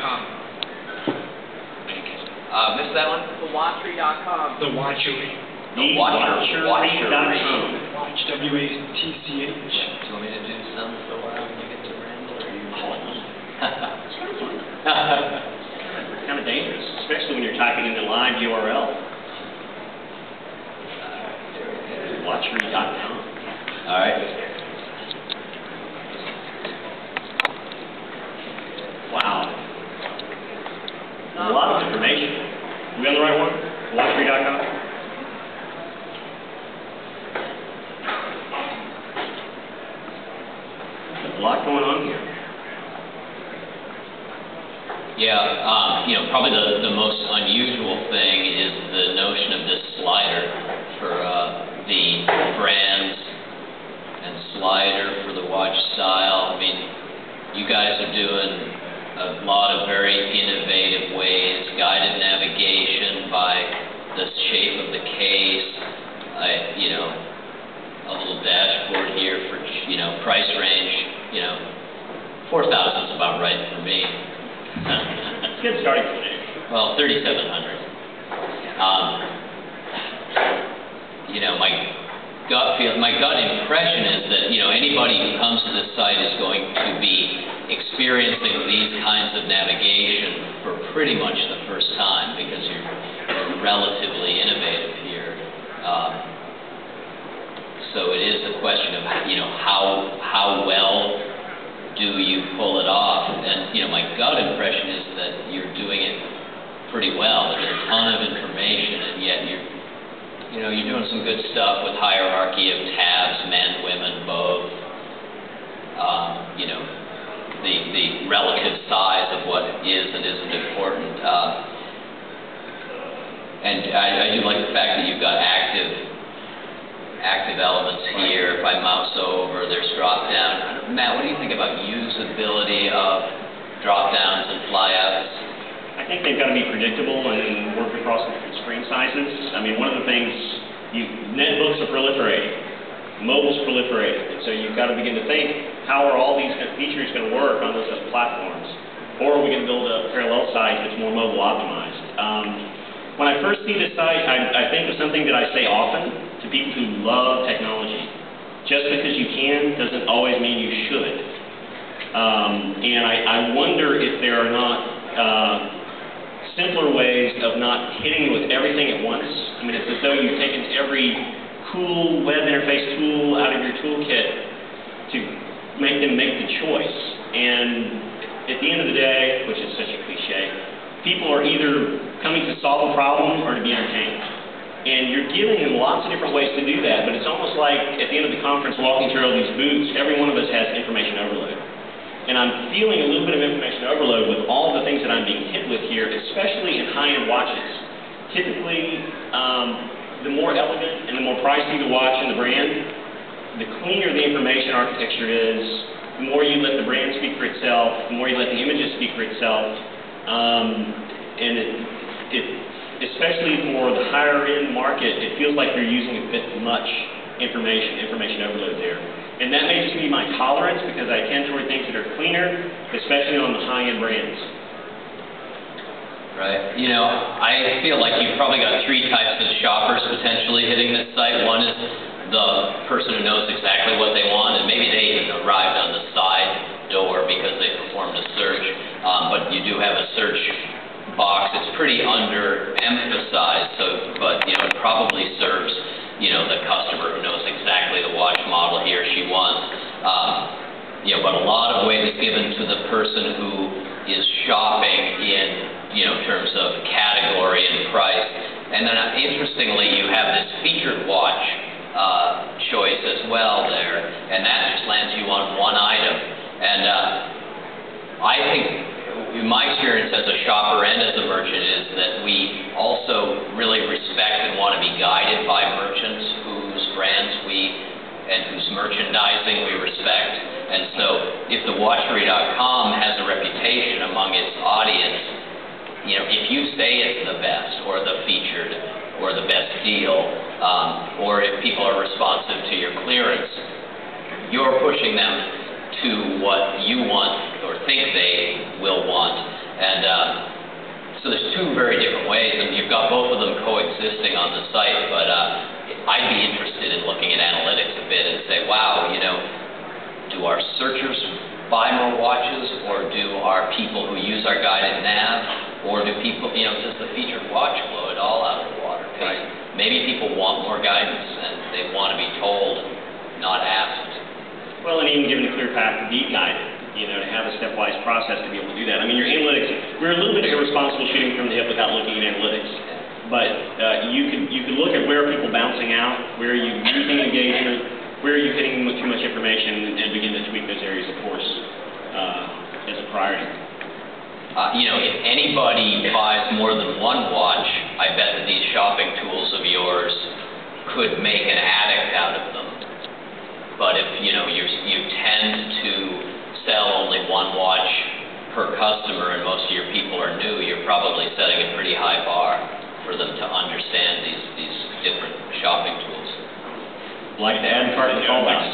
thewatchery.com. Missed that one? Thewatchery.com. Thewatchery. Thewatchery.com. Watch, W-A-T-C-H. Do you want me to do some for a while when you get to ramble, or It's kind of dangerous, especially when you're typing in the live URL. Watchery.com. All right. Wow. A lot of information. Are we on the right one? Watchery.com? There's a lot going on here. Yeah, probably the most unusual thing is the notion of this slider for the brands and slider for the watch style. I mean, you guys are doing a lot of very innovative ways, guided navigation by the shape of the case, a little dashboard here for, price range, 4,000 is about right for me. It's a good starting point. Well, 3,700. My gut impression is that anybody who comes to this site is going to be experiencing these kinds of navigation for pretty much the first time because you're relatively innovative here. So it is a question of how well do you pull it off? And my gut impression is that you're doing it pretty well. There's a ton of information, and yet you're doing some good stuff with hierarchy of tabs, men, women, both. The relative size of what is and isn't important. And I do like the fact that you've got active elements here. If I mouse over, there's drop down. Matt, what do you think about usability of drop downs and flyouts? I think they've got to be predictable and work across different screen sizes. I mean, one of the things, netbooks are proliferating, mobile's proliferating, and so you've got to begin to think, how are all these features going to work on those other platforms? Or are we going to build a parallel site that's more mobile optimized? When I first see this site, I think of something that I say often to people who love technology. Just because you can doesn't always mean you should. And I wonder if there are not simpler ways of not hitting with everything at once. I mean, it's as though you've taken every cool web interface tool out of your toolkit to make them make the choice. And at the end of the day, which is such a cliche, people are either coming to solve a problem or to be entertained. And you're giving them lots of different ways to do that, but it's almost like at the end of the conference walking through all these booths, every one of us has information overload. And I'm feeling a little bit of information overload with all the things that I'm being hit with here, especially in high-end watches. Typically, the more elegant and the more pricey the watch and the brand, the cleaner the information architecture is, the more you let the brand speak for itself, the more you let the images speak for itself. And especially for the higher-end market, it feels like you're using a bit much information overload there. And that may just be my tolerance because I tend toward things that are cleaner, especially on the high-end brands. Right. I feel like you've probably got three types of shoppers potentially hitting this site. One is the person who knows exactly what they want, and maybe they even arrived on the side door because they performed a search. But you do have a search box. It's pretty underemphasized, but it probably serves the customer who knows exactly the watch model he or she wants. But a lot of weight is given to the person who is shopping in terms of category and price. And then interestingly, you have this featured watch choice as well there, and that just lands you on one item. And I think, in my experience as a shopper and as a merchant, is that we also really respect and want to be guided by merchants whose brands and whose merchandising we respect. And so if the Watchery.com has a reputation among its audience, if you say it's the best or the featured or the best deal, or if people are responsive to your clearance, you're pushing them to what you want or think they will want. And existing on the site, but I'd be interested in looking at analytics a bit and say, wow, you know, do our searchers buy more watches, or do our people who use our guided nav, or do people, you know, does the featured watch blow it all out of the water? Because maybe people want more guidance and they want to be told, not asked. Well, and even given a clear path to be guided, you know, to have a stepwise process to be able to do that. I mean, your analytics, we're a little bit irresponsible shooting from the hip without looking at analytics. But you could look at where are people bouncing out, where are you losing engagement, where are you hitting them with too much information, and begin to tweak those areas, of course, as a priority. You know, if anybody buys more than one watch, I bet that these shopping tools of yours could make an addict out of them. But if, you know, you tend to sell only one watch per customer and most of your people are new, you're probably setting a pretty high bar for them to understand these different shopping tools. Like to add cart to call out.